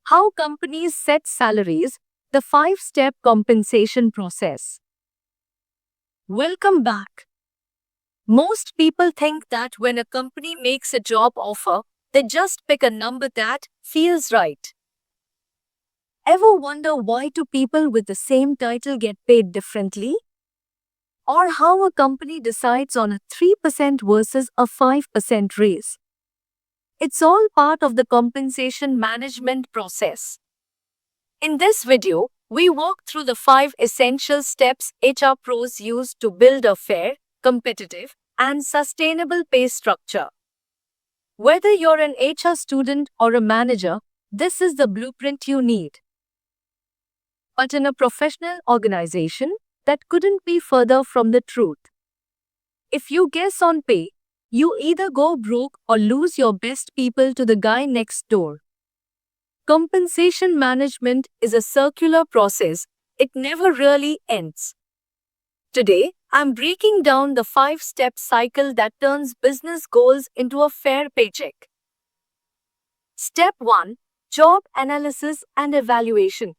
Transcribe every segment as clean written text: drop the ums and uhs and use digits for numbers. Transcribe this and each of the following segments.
How companies set salaries, the 5-step compensation process. Welcome back. Most people think that when a company makes a job offer, they just pick a number that feels right. Ever wonder why two people with the same title get paid differently? Or how a company decides on a 3% versus a 5% raise? It's all part of the compensation management process. In this video, we walk through the 5 essential steps HR pros use to build a fair, competitive, and sustainable pay structure. Whether you're an HR student or a manager, this is the blueprint you need. But in a professional organization, that couldn't be further from the truth. If you guess on pay, you either go broke or lose your best people to the guy next door. Compensation management is a circular process, it never really ends. Today, I'm breaking down the 5-step cycle that turns business goals into a fair paycheck. Step 1. Job analysis and evaluation.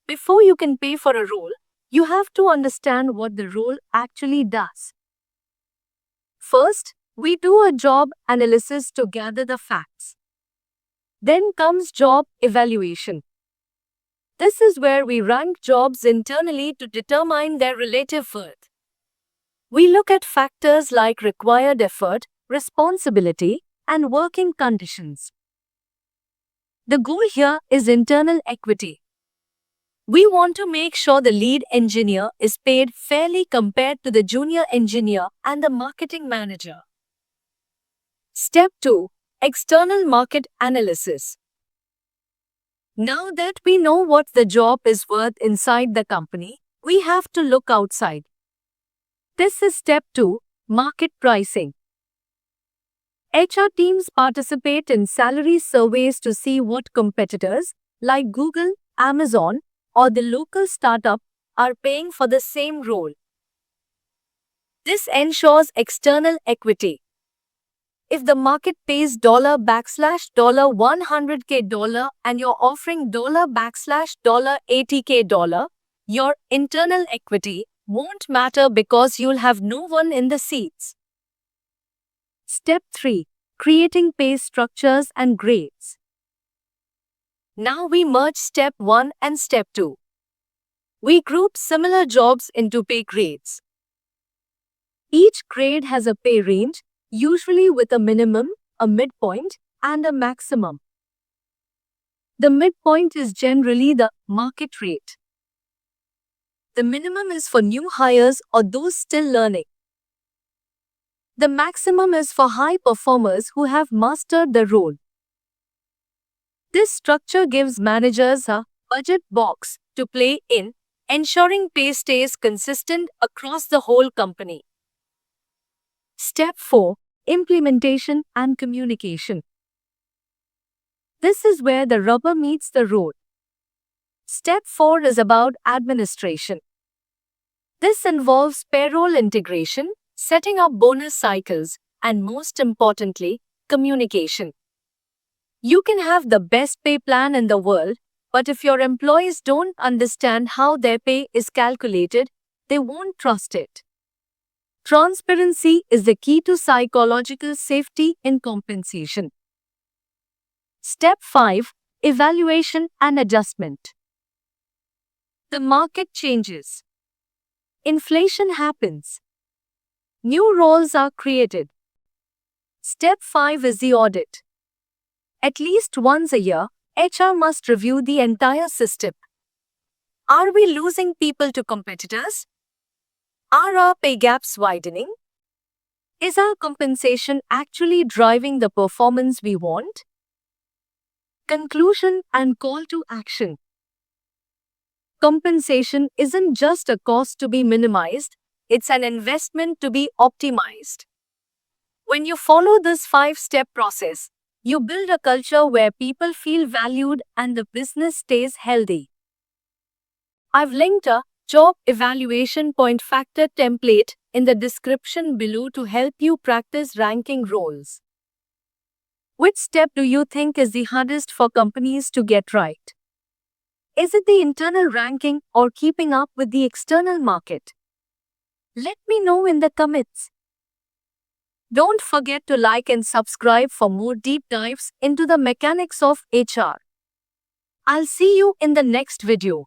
Before you can pay for a role, you have to understand what the role actually does. First, we do a job analysis to gather the facts. Then comes job evaluation. This is where we rank jobs internally to determine their relative worth. We look at factors like required effort, responsibility, and working conditions. The goal here is internal equity. We want to make sure the lead engineer is paid fairly compared to the junior engineer and the marketing manager. Step 2. External market analysis. Now that we know what the job is worth inside the company, we have to look outside. This is step 2, market pricing. HR teams participate in salary surveys to see what competitors, like Google, Amazon, or the local startup, are paying for the same role. This ensures external equity. If the market pays $$100K and you're offering $$80K, your internal equity won't matter because you'll have no one in the seats. Step 3. Creating pay structures and grades. Now we merge step 1 and step 2. We group similar jobs into pay grades. Each grade has a pay range, usually with a minimum, a midpoint, and a maximum. The midpoint is generally the market rate. The minimum is for new hires or those still learning. The maximum is for high performers who have mastered the role. This structure gives managers a budget box to play in, ensuring pay stays consistent across the whole company. Step 4. Implementation and communication. This is where the rubber meets the road. Step 4 is about administration. This involves payroll integration, setting up bonus cycles, and most importantly, communication. You can have the best pay plan in the world, but if your employees don't understand how their pay is calculated, they won't trust it. Transparency is the key to psychological safety in compensation. Step 5. Evaluation and adjustment. The market changes. Inflation happens. New roles are created. Step 5 is the audit. At least once a year, HR must review the entire system. Are we losing people to competitors? Are our pay gaps widening? Is our compensation actually driving the performance we want? Conclusion and call to action. Compensation isn't just a cost to be minimized, it's an investment to be optimized. When you follow this 5-step process, you build a culture where people feel valued and the business stays healthy. I've linked a job evaluation point factor template in the description below to help you practice ranking roles. Which step do you think is the hardest for companies to get right? Is it the internal ranking or keeping up with the external market? Let me know in the comments. Don't forget to like and subscribe for more deep dives into the mechanics of HR. I'll see you in the next video.